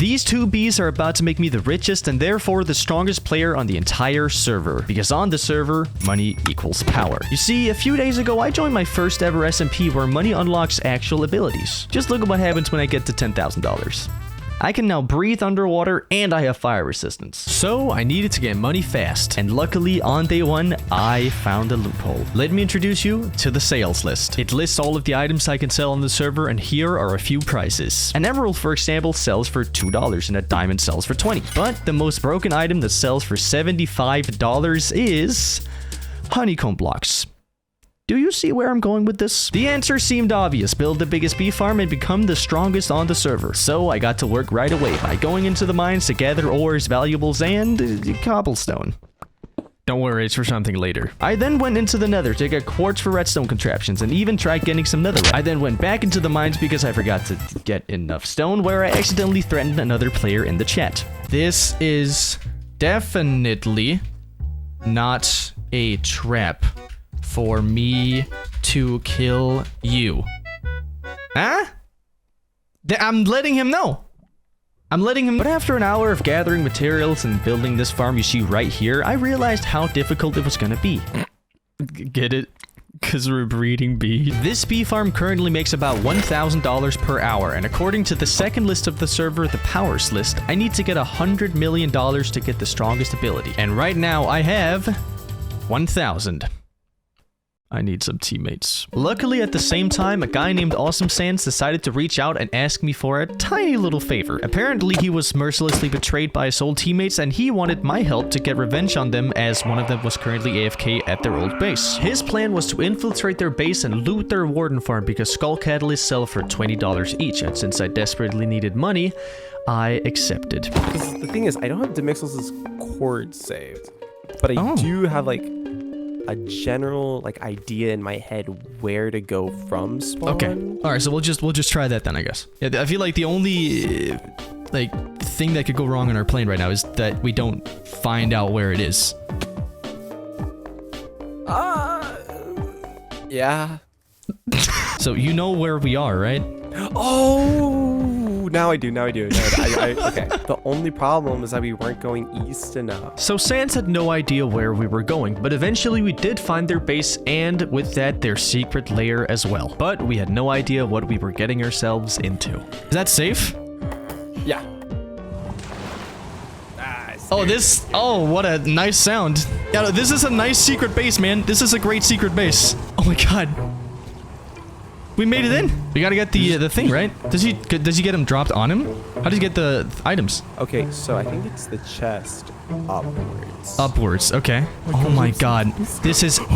These two bees are about to make me the richest and therefore the strongest player on the entire server. Because on the server, money equals power. You see, a few days ago, I joined my first ever SMP where money unlocks actual abilities. Just look at what happens when I get to $10,000. I can now breathe underwater and I have fire resistance. So I needed to get money fast. And luckily on day one, I found a loophole. Let me introduce you to the sales list. It lists all of the items I can sell on the server and here are a few prices. An emerald, for example, sells for $2 and a diamond sells for $20. But the most broken item that sells for $75 is honeycomb blocks. Do you see where I'm going with this? The answer seemed obvious. Build the biggest bee farm and become the strongest on the server. So I got to work right away by going into the mines to gather ores, valuables, and cobblestone. Don't worry, it's for something later. I then went into the nether to get quartz for redstone contraptions and even tried getting some netherite. I then went back into the mines because I forgot to get enough stone, where I accidentally threatened another player in the chat. This is definitely not a trap for me to kill you. Huh? I'm letting him know. But after an hour of gathering materials and building this farm you see right here, I realized how difficult it was gonna be. Get it? Because we're breeding bees. This bee farm currently makes about $1,000 per hour, and according to the second list of the server, the powers list, I need to get $100 million to get the strongest ability. And right now I have 1,000. I need some teammates. Luckily, at the same time, a guy named Awesome Sands decided to reach out and ask me for a tiny little favor. Apparently, he was mercilessly betrayed by his old teammates and he wanted my help to get revenge on them as one of them was currently AFK at their old base. His plan was to infiltrate their base and loot their warden farm because skull catalysts sell for $20 each, and since I desperately needed money, I accepted. The thing is, I don't have Demixels' chord saved, but I do have like a general idea in my head where to go from spawn. Okay. All right, so we'll just try that then, I guess. Yeah, I feel like the only thing that could go wrong on our plane right now is that we don't find out where it is. Yeah. So you know where we are, right? Oh, now I do. Okay. The only problem is that we weren't going east enough. So Sans had no idea where we were going, but eventually we did find their base and with that their secret lair as well. But we had no idea what we were getting ourselves into. Is that safe? Yeah. Oh, what a nice sound. Yeah, this is a nice secret base, man. This is a great secret base. Oh my god. We made it in. We gotta get the thing, right? Does he get them dropped on him? How does he get the items? Okay, so I think it's the chest upwards. Upwards, okay. Oh my god. This is... I'm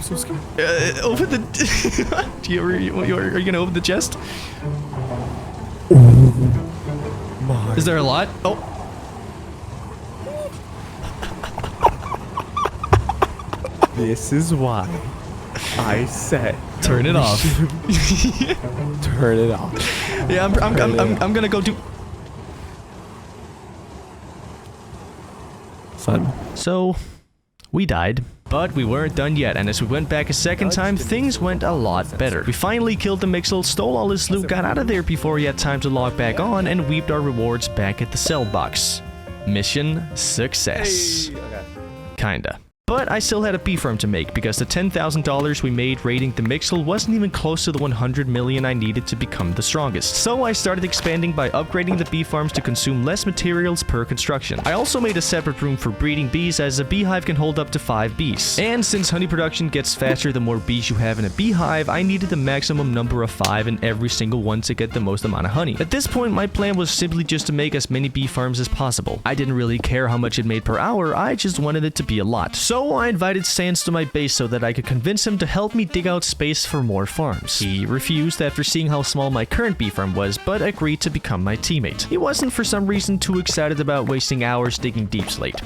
so scared. Open the... are you gonna open the chest? My. Is there a lot? Oh. This is why I said turn it off. Turn it off. Yeah, I'm gonna go do. Son. So, we died, but we weren't done yet, and as we went back a second time, things went a lot better. We finally killed the Mixel, stole all his loot, got out of there before he had time to log back on, and weaved our rewards back at the sell box. Mission success. Hey, okay. Kinda. But I still had a bee farm to make because the $10,000 we made raiding the Mixel wasn't even close to the 100 million I needed to become the strongest. So I started expanding by upgrading the bee farms to consume less materials per construction. I also made a separate room for breeding bees as a beehive can hold up to 5 bees. And since honey production gets faster the more bees you have in a beehive, I needed the maximum number of 5 in every single one to get the most amount of honey. At this point, my plan was simply just to make as many bee farms as possible. I didn't really care how much it made per hour, I just wanted it to be a lot. So I invited Sans to my base so that I could convince him to help me dig out space for more farms. He refused after seeing how small my current bee farm was, but agreed to become my teammate. He wasn't for some reason too excited about wasting hours digging deep slate.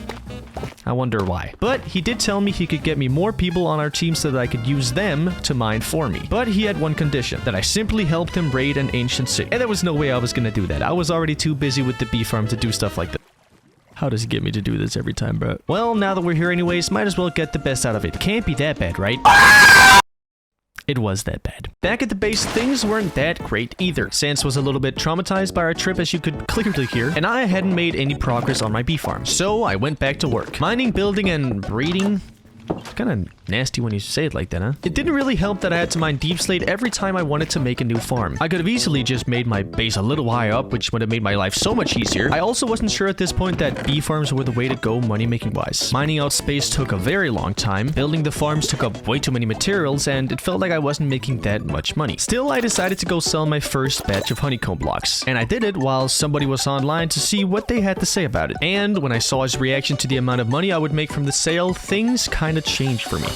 I wonder why. But he did tell me he could get me more people on our team so that I could use them to mine for me. But he had one condition, that I simply helped him raid an ancient city. And there was no way I was gonna do that. I was already too busy with the bee farm to do stuff like that. How does he get me to do this every time, bro? Well, now that we're here anyways, might as well get the best out of it. Can't be that bad, right? it was that bad. Back at the base, things weren't that great either. Sans was a little bit traumatized by our trip, as you could clearly hear, and I hadn't made any progress on my bee farm. So I went back to work. Mining, building, and breeding. It's kind of nasty when you say it like that, huh? It didn't really help that I had to mine deep slate every time I wanted to make a new farm. I could have easily just made my base a little higher up, which would have made my life so much easier. I also wasn't sure at this point that bee farms were the way to go money-making wise. Mining out space took a very long time, building the farms took up way too many materials, and it felt like I wasn't making that much money. Still, I decided to go sell my first batch of honeycomb blocks, and I did it while somebody was online to see what they had to say about it. And when I saw his reaction to the amount of money I would make from the sale, things kind of changed for me.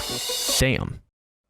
Damn.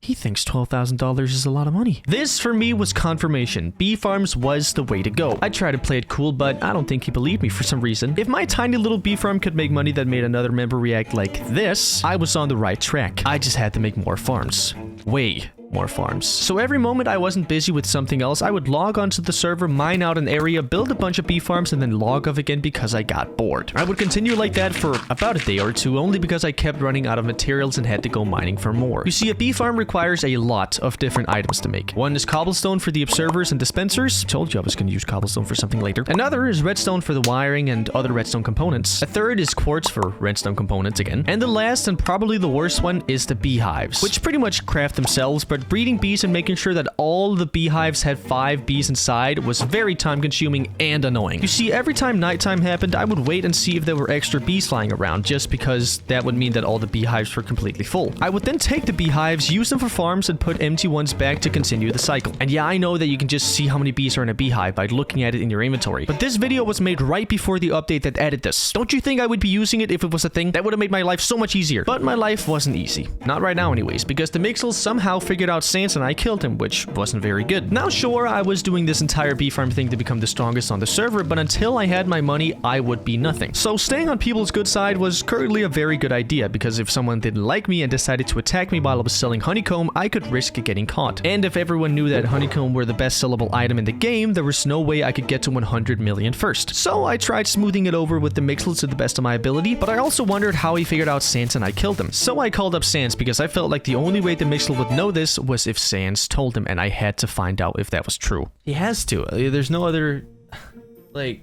He thinks $12,000 is a lot of money. This, for me, was confirmation. Bee farms was the way to go. I tried to play it cool, but I don't think he believed me for some reason. If my tiny little bee farm could make money that made another member react like this, I was on the right track. I just had to make more farms. Way more farms. So every moment I wasn't busy with something else, I would log onto the server, mine out an area, build a bunch of bee farms, and then log off again because I got bored. I would continue like that for about a day or two, only because I kept running out of materials and had to go mining for more. You see, a bee farm requires a lot of different items to make. One is cobblestone for the observers and dispensers. Told you I was going to use cobblestone for something later. Another is redstone for the wiring and other redstone components. A third is quartz for redstone components again. And the last and probably the worst one is the beehives, which pretty much craft themselves, but breeding bees and making sure that all the beehives had 5 bees inside was very time consuming and annoying. You see, every time nighttime happened, I would wait and see if there were extra bees flying around, just because that would mean that all the beehives were completely full. I would then take the beehives, use them for farms, and put empty ones back to continue the cycle. And yeah, I know that you can just see how many bees are in a beehive by looking at it in your inventory, but this video was made right before the update that added this. Don't you think I would be using it if it was a thing? That would have made my life so much easier. But my life wasn't easy. Not right now anyways, because the Mixels somehow figured out Sans and I killed him, which wasn't very good. Now sure, I was doing this entire bee farm thing to become the strongest on the server, but until I had my money, I would be nothing. So staying on people's good side was currently a very good idea, because if someone didn't like me and decided to attack me while I was selling honeycomb, I could risk getting caught. And if everyone knew that honeycomb were the best sellable item in the game, there was no way I could get to 100 million first. So I tried smoothing it over with the Mixels to the best of my ability, but I also wondered how he figured out Sans and I killed him. So I called up Sans because I felt like the only way the Mixel would know this was if Sans told him, and I had to find out if that was true. He has to. There's no other... like...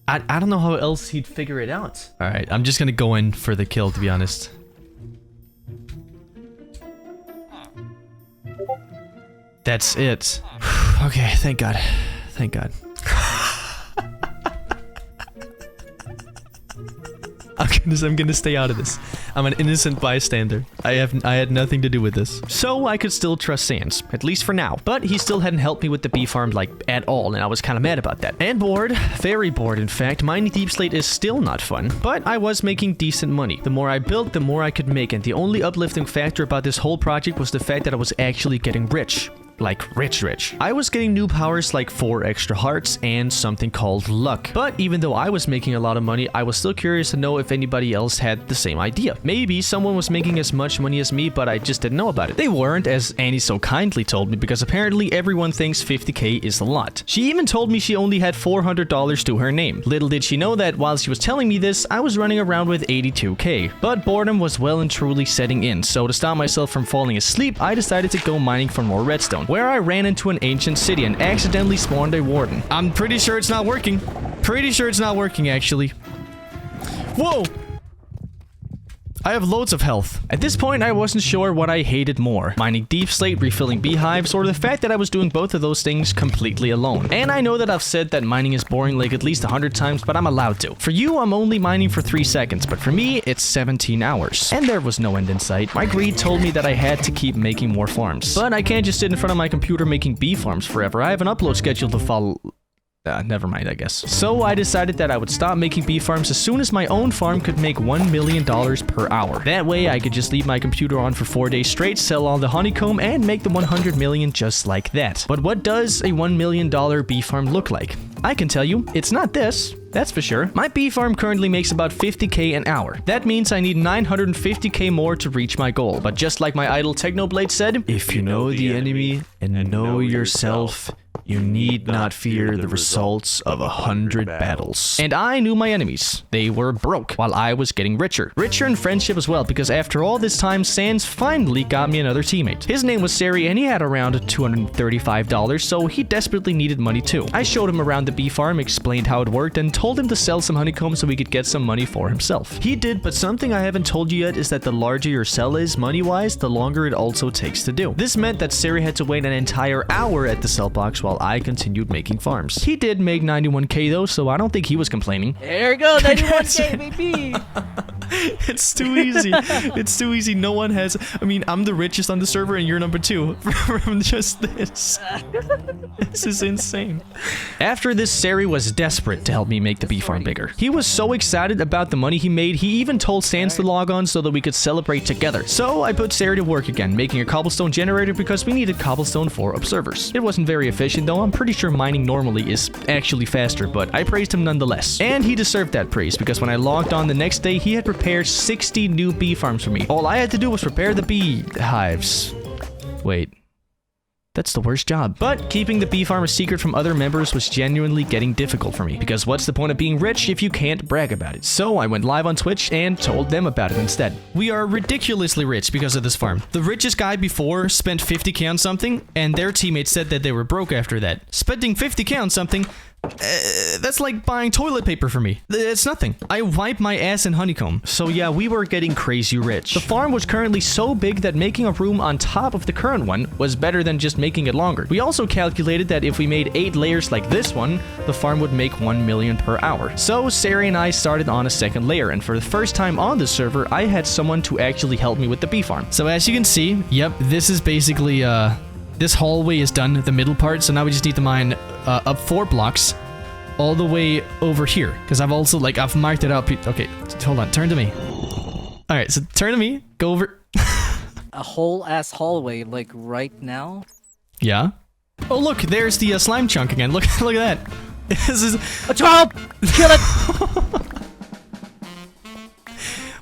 I don't know how else he'd figure it out. Alright, I'm just gonna go in for the kill, to be honest. That's it. Okay, thank God. Thank God. I'm gonna stay out of this. I'm an innocent bystander. I had nothing to do with this. So I could still trust Sans, at least for now. But he still hadn't helped me with the bee farm, like, at all, and I was kind of mad about that. And bored. Very bored, in fact. Mining deep slate is still not fun, but I was making decent money. The more I built, the more I could make, and the only uplifting factor about this whole project was the fact that I was actually getting rich. Like, rich. I was getting new powers like 4 extra hearts and something called luck. But even though I was making a lot of money, I was still curious to know if anybody else had the same idea. Maybe someone was making as much money as me, but I just didn't know about it. They weren't, as Annie so kindly told me, because apparently everyone thinks 50k is a lot. She even told me she only had $400 to her name. Little did she know that while she was telling me this, I was running around with 82k. But boredom was well and truly setting in, so to stop myself from falling asleep, I decided to go mining for more redstone, where I ran into an ancient city and accidentally spawned a warden. I'm pretty sure it's not working. Pretty sure it's not working, actually. Whoa! I have loads of health. At this point, I wasn't sure what I hated more. Mining deep slate, refilling beehives, or the fact that I was doing both of those things completely alone. And I know that I've said that mining is boring like at least 100 times, but I'm allowed to. For you, I'm only mining for 3 seconds, but for me, it's 17 hours. And there was no end in sight. My greed told me that I had to keep making more farms. But I can't just sit in front of my computer making bee farms forever. I have an upload schedule to follow. Never mind, I guess. So I decided that I would stop making bee farms as soon as my own farm could make $1 million per hour. That way, I could just leave my computer on for 4 days straight, sell all the honeycomb, and make the 100 million just like that. But what does a $1 million bee farm look like? I can tell you, it's not this. That's for sure. My bee farm currently makes about 50k an hour. That means I need 950k more to reach my goal. But just like my idol Technoblade said, if you know the enemy and know yourself, You need not fear the results of 100 battles. And I knew my enemies. They were broke, while I was getting richer. Richer in friendship as well, because after all this time, Sans finally got me another teammate. His name was Sari, and he had around $235, so he desperately needed money too. I showed him around the bee farm, explained how it worked, and told him to sell some honeycomb so he could get some money for himself. He did, but something I haven't told you yet is that the larger your cell is, money-wise, the longer it also takes to do. This meant that Sari had to wait an entire hour at the cell box while I continued making farms. He did make 91k though, so I don't think he was complaining. There we go, 91k, baby! It's too easy. It's too easy. No one has... I mean, I'm the richest on the server and you're number 2 from just this. This is insane. After this, Sari was desperate to help me make the bee farm bigger. He was so excited about the money he made, he even told Sans to log on so that we could celebrate together. So I put Sari to work again, making a cobblestone generator because we needed cobblestone for observers. It wasn't very efficient though. I'm pretty sure mining normally is actually faster, but I praised him nonetheless. And he deserved that praise because when I logged on the next day, he had prepared 60 new bee farms for me. All I had to do was prepare the bee hives. Wait. That's the worst job. But keeping the bee farm a secret from other members was genuinely getting difficult for me, because what's the point of being rich if you can't brag about it? So I went live on Twitch and told them about it instead. We are ridiculously rich because of this farm. The richest guy before spent 50k on something, and their teammates said that they were broke after that. Spending 50k on something, that's like buying toilet paper for me. It's nothing. I wipe my ass in honeycomb. So yeah, we were getting crazy rich. The farm was currently so big that making a room on top of the current one was better than just making it longer. We also calculated that if we made 8 layers like this one, the farm would make 1 million per hour. So Sari and I started on a second layer, and for the first time on the server, I had someone to actually help me with the bee farm. So as you can see, yep, this is basically this hallway is done, the middle part, so now we just need to mine up 4 blocks all the way over here, because I've also, like, I've marked it up. Okay, hold on, turn to me. Alright, so turn to me, go over. A whole-ass hallway, like, right now? Yeah? Oh, look, there's the slime chunk again. Look at that. This is... A child! Kill it!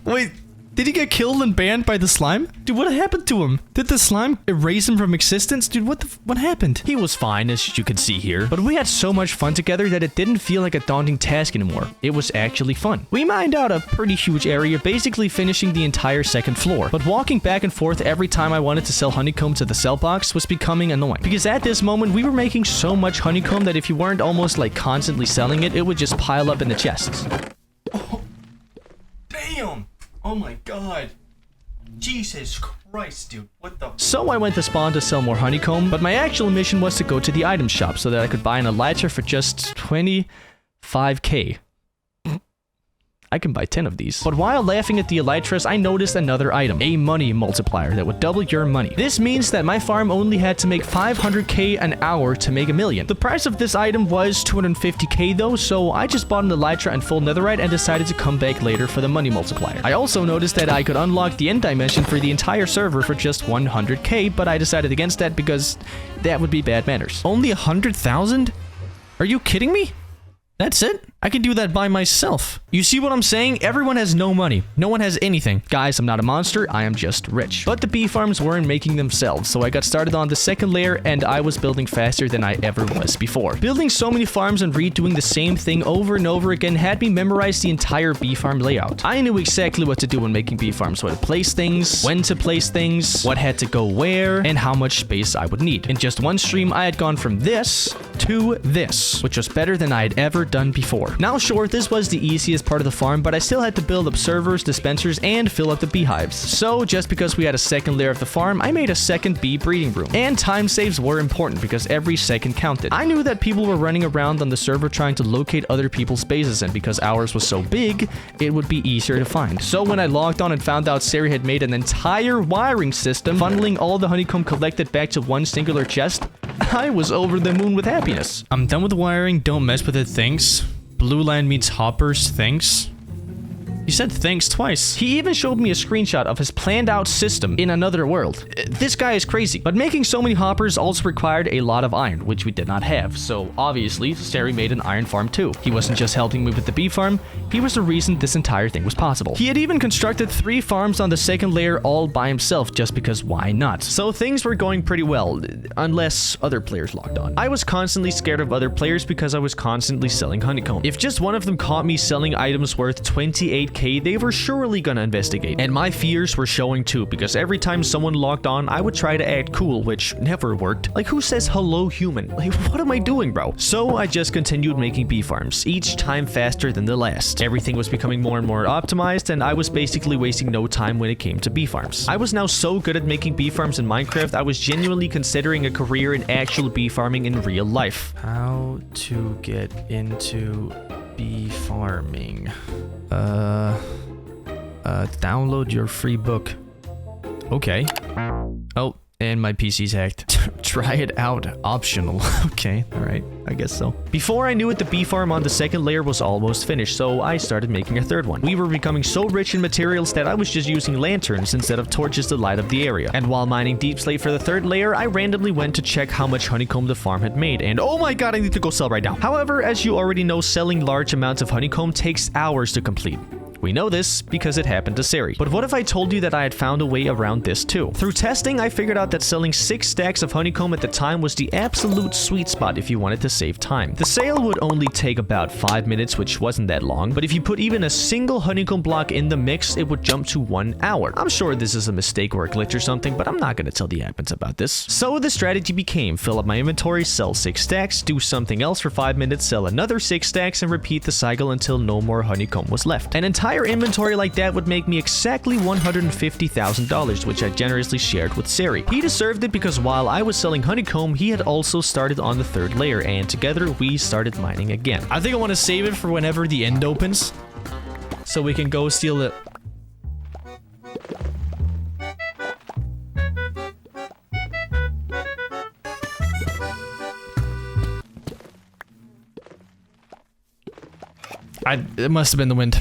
Wait... Did he get killed and banned by the slime? Dude, what happened to him? Did the slime erase him from existence? Dude, what happened? He was fine, as you can see here. But we had so much fun together that it didn't feel like a daunting task anymore. It was actually fun. We mined out a pretty huge area, basically finishing the entire second floor. But walking back and forth every time I wanted to sell honeycomb to the cell box was becoming annoying. Because at this moment, we were making so much honeycomb that if you weren't almost like constantly selling it, it would just pile up in the chests. Oh, damn! Oh my god. Jesus Christ, dude. What the... So I went to spawn to sell more honeycomb, but my actual mission was to go to the item shop so that I could buy an elytra for just 25k. I can buy 10 of these. But while laughing at the elytras, I noticed another item, a money multiplier that would double your money. This means that my farm only had to make 500k an hour to make 1 million. The price of this item was 250k though, so I just bought an elytra and full netherite and decided to come back later for the money multiplier. I also noticed that I could unlock the end dimension for the entire server for just 100k, but I decided against that because that would be bad manners. Only 100,000? Are you kidding me? That's it? I can do that by myself. You see what I'm saying? Everyone has no money. No one has anything. Guys, I'm not a monster. I am just rich. But the bee farms weren't making themselves, so I got started on the second layer and I was building faster than I ever was before. Building so many farms and redoing the same thing over and over again had me memorize the entire bee farm layout. I knew exactly what to do when making bee farms, where to place things, when to place things, what had to go where, and how much space I would need. In just one stream, I had gone from this to this, which was better than I had ever done before. Now sure, this was the easiest part of the farm, but I still had to build observers, dispensers, and fill up the beehives. So just because we had a second layer of the farm, I made a second bee breeding room. And time saves were important because every second counted. I knew that people were running around on the server trying to locate other people's bases, and because ours was so big, it would be easier to find. So when I logged on and found out Sari had made an entire wiring system, funneling all the honeycomb collected back to one singular chest, I was over the moon with happiness. I'm done with the wiring, don't mess with it, thanks. Blue line means hoppers, thanks. He said thanks twice. He even showed me a screenshot of his planned out system in another world. This guy is crazy. But making so many hoppers also required a lot of iron, which we did not have. So obviously, Sari made an iron farm too. He wasn't just helping me with the bee farm, he was the reason this entire thing was possible. He had even constructed 3 farms on the second layer all by himself just because why not? So things were going pretty well, unless other players logged on. I was constantly scared of other players because I was constantly selling honeycomb. If just one of them caught me selling items worth 28k, they were surely gonna investigate. And my fears were showing too, because every time someone logged on, I would try to act cool, which never worked. Like, who says hello human? Like, what am I doing, bro? So I just continued making bee farms, each time faster than the last. Everything was becoming more and more optimized, and I was basically wasting no time when it came to bee farms. I was now so good at making bee farms in Minecraft, I was genuinely considering a career in actual bee farming in real life. How to get into bee farming? Download your free book. Okay. Oh, and my PC's hacked. Try it out. Optional. Okay, alright. I guess so. Before I knew it, the bee farm on the second layer was almost finished, so I started making a third one. We were becoming so rich in materials that I was just using lanterns instead of torches to light up the area. And while mining deep slate for the third layer, I randomly went to check how much honeycomb the farm had made, and oh my god, I need to go sell right now. However, as you already know, selling large amounts of honeycomb takes hours to complete. We know this because it happened to Sari. But what if I told you that I had found a way around this too? Through testing, I figured out that selling 6 stacks of honeycomb at the time was the absolute sweet spot if you wanted to save time. The sale would only take about 5 minutes, which wasn't that long, but if you put even a single honeycomb block in the mix, it would jump to 1 hour. I'm sure this is a mistake or a glitch or something, but I'm not gonna tell the admins about this. So the strategy became fill up my inventory, sell 6 stacks, do something else for 5 minutes, sell another 6 stacks, and repeat the cycle until no more honeycomb was left. An entire inventory like that would make me exactly $150,000, which I generously shared with Sari. He deserved it because while I was selling honeycomb, he had also started on the third layer, and together we started mining again. I think I want to save it for whenever the end opens, so we can go steal it. It must have been the wind.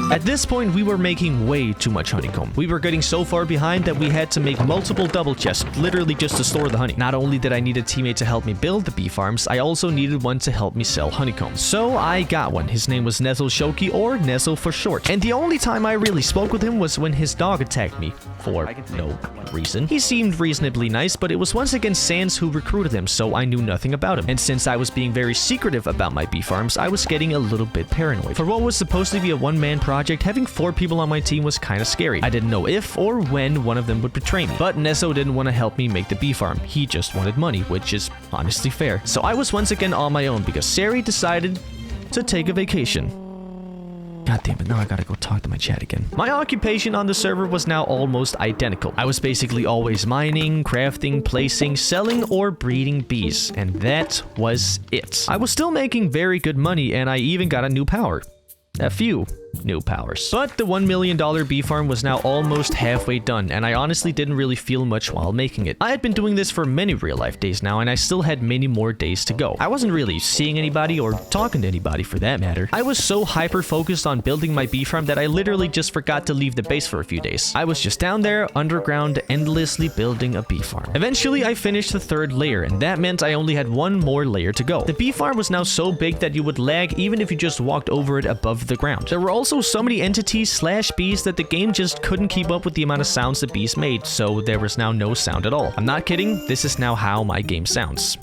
At this point, we were making way too much honeycomb. We were getting so far behind that we had to make multiple double chests, literally just to store the honey. Not only did I need a teammate to help me build the bee farms, I also needed one to help me sell honeycomb. So I got one. His name was Nezel Shoki, or Nezel for short. And the only time I really spoke with him was when his dog attacked me, for no reason. He seemed reasonably nice, but it was once again Sans who recruited him, so I knew nothing about him. And since I was being very secretive about my bee farms, I was getting a little bit paranoid. For what was supposed to be a one-man project, having 4 people on my team was kinda scary. I didn't know if or when one of them would betray me. But Nezo didn't want to help me make the bee farm. He just wanted money, which is honestly fair. So I was once again on my own because Sari decided to take a vacation. God damn it, now I gotta go talk to my chat again. My occupation on the server was now almost identical. I was basically always mining, crafting, placing, selling, or breeding bees. And that was it. I was still making very good money, and I even got a new power. A few new powers. But the $1 million bee farm was now almost halfway done, and I honestly didn't really feel much while making it. I had been doing this for many real life days now, and I still had many more days to go. I wasn't really seeing anybody or talking to anybody for that matter. I was so hyper focused on building my bee farm that I literally just forgot to leave the base for a few days. I was just down there, underground, endlessly building a bee farm. Eventually, I finished the 3rd layer, and that meant I only had 1 more layer to go. The bee farm was now so big that you would lag even if you just walked over it above the ground. There were also so many entities / bees that the game just couldn't keep up with the amount of sounds the bees made, so there was now no sound at all. I'm not kidding, this is now how my game sounds.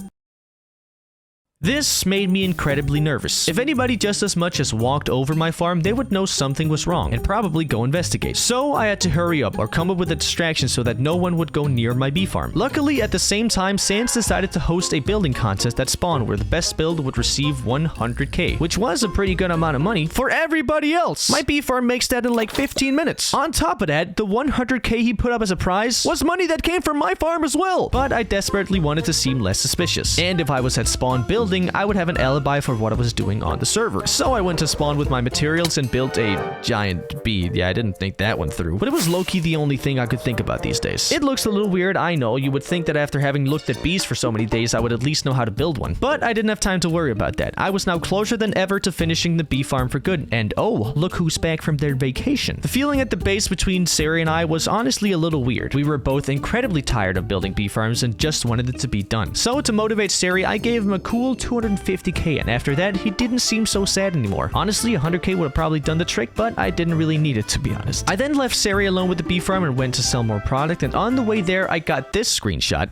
This made me incredibly nervous. If anybody just as much as walked over my farm, they would know something was wrong and probably go investigate. So I had to hurry up or come up with a distraction so that no one would go near my bee farm. Luckily, at the same time, Sans decided to host a building contest at spawn where the best build would receive 100k, which was a pretty good amount of money for everybody else. My bee farm makes that in like 15 minutes. On top of that, the 100k he put up as a prize was money that came from my farm as well. But I desperately wanted to seem less suspicious. And if I was at spawn building, building, I would have an alibi for what I was doing on the server. So I went to spawn with my materials and built a giant bee. Yeah, I didn't think that one through, but it was low-key the only thing I could think about these days. It looks a little weird, I know. You would think that after having looked at bees for so many days, I would at least know how to build one. But I didn't have time to worry about that. I was now closer than ever to finishing the bee farm for good. And oh, look who's back from their vacation. The feeling at the base between Sari and I was honestly a little weird. We were both incredibly tired of building bee farms and just wanted it to be done. So to motivate Sari, I gave him a cool 250k, and after that, he didn't seem so sad anymore. Honestly, 100k would have probably done the trick, but I didn't really need it, to be honest. I then left Sari alone with the bee farm and went to sell more product, and on the way there, I got this screenshot.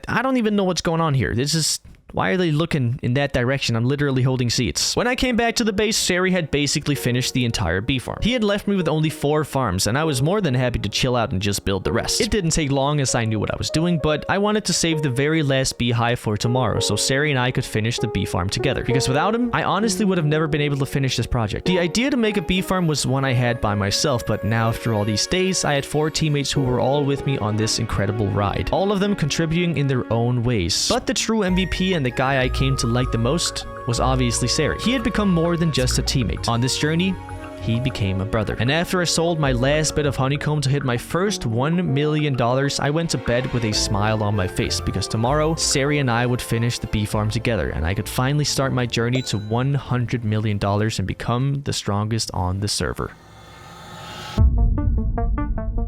I don't even know what's going on here. This is... Why are they looking in that direction? I'm literally holding seats. When I came back to the base, Sari had basically finished the entire bee farm. He had left me with only 4 farms, and I was more than happy to chill out and just build the rest. It didn't take long as I knew what I was doing, but I wanted to save the very last beehive for tomorrow so Sari and I could finish the bee farm together. Because without him, I honestly would have never been able to finish this project. The idea to make a bee farm was one I had by myself, but now after all these days, I had 4 teammates who were all with me on this incredible ride. All of them contributing in their own ways. But the true MVP and the guy I came to like the most was obviously Sari. He had become more than just a teammate. On this journey, he became a brother. And after I sold my last bit of honeycomb to hit my first $1 million, I went to bed with a smile on my face because tomorrow, Sari and I would finish the bee farm together and I could finally start my journey to $100 million and become the strongest on the server.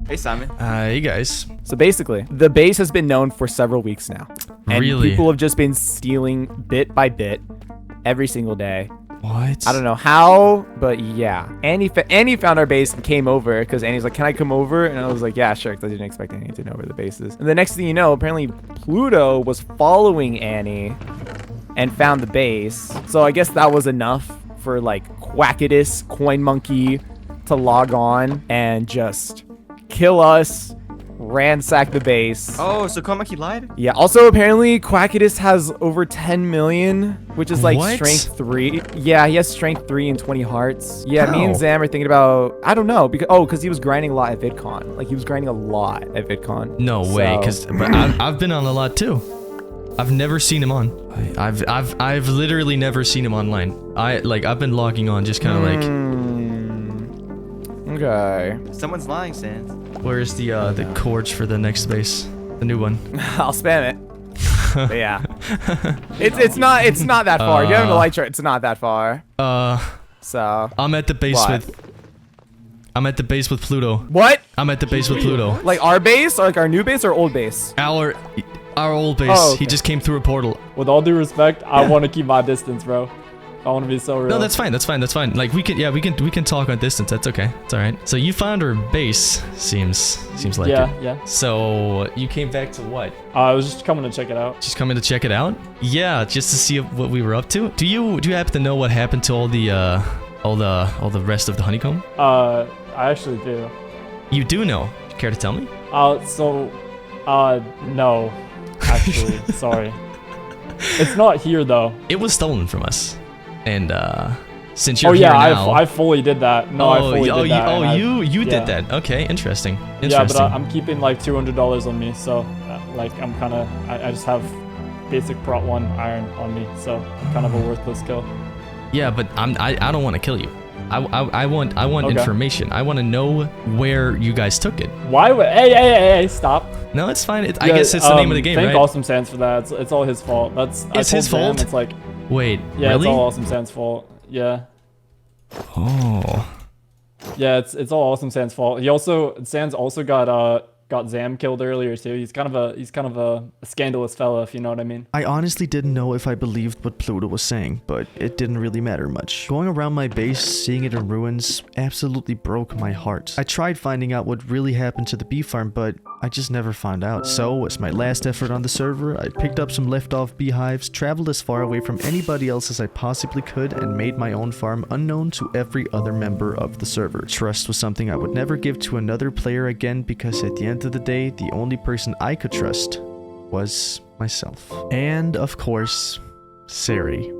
Hey, Simon. Hey guys. So basically, the base has been known for several weeks now. And Really? people have just been stealing bit by bit every single day. What? I don't know how, but yeah. Annie found our base and came over because Annie's like, can I come over? And I was like, yeah, sure, because I didn't expect Annie to know where the base is. And the next thing you know, apparently Pluto was following Annie and found the base. So I guess that was enough for like Quackidus, Coin Monkey to log on and just kill us, ransack the base. Oh, so Komaki lied? Yeah, also apparently Quackidus has over 10 million, which is like What? strength 3. Yeah, he has strength 3 and 20 hearts. Yeah, me and How? Zam are thinking about, I don't know, because he was grinding a lot at VidCon. Like he was grinding a lot at VidCon. No way, So- because I've been on a lot too. I've never seen him on. I've literally never seen him online. I've been logging on just kind of like, Okay. Someone's lying, Sans. where's the cords for the next base, the new one? I'll spam it. But yeah. It's not that far. If you have the light chart, it's not that far. So I'm at the base What? I'm at the base with Pluto. what? I'm at the base with Pluto. Like our base or like our new base or old base? Our old base. Oh, okay. He just came through a portal. With all due respect, I want to keep my distance, bro. I want to be so real. No, that's fine. That's fine. Like we can talk on distance. That's okay. It's all right. So you found our base. Seems like it. Yeah. So you came back to what? I was just coming to check it out. Just coming to check it out? Yeah, just to see what we were up to. Do you happen to know what happened to all the rest of the honeycomb? I actually do. You do know. Care to tell me? No. Actually, sorry. It's not here though. It was stolen from us, and since you're Oh yeah, here now, I fully did that. No, I fully did that. You did yeah. that. Okay, interesting. Yeah, but I'm keeping like $200 on me, so like I'm kind of I just have basic prot 1 iron on me, so I'm kind of a worthless kill. Yeah, but I don't want to kill you. I want Okay. information. I want to know where you guys took it. Why would hey, stop. No, it's fine. I guess it's the name of the game, thank right? Awesome Sans for that. It's all his fault. It's his fault? It's like, Wait, yeah, really? it's all Awesome Sans fault. Yeah. Oh. Yeah, it's all Awesome Sans fault. Sans also got Zam killed earlier too. He's kind of a scandalous fella, if you know what I mean. I honestly didn't know if I believed what Pluto was saying, but it didn't really matter much. Going around my base, seeing it in ruins, absolutely broke my heart. I tried finding out what really happened to the bee farm, but I just never found out. So, as my last effort on the server, I picked up some left-off beehives, traveled as far away from anybody else as I possibly could, and made my own farm unknown to every other member of the server. Trust was something I would never give to another player again, because at the end of the day, the only person I could trust was myself. And, of course, Sari.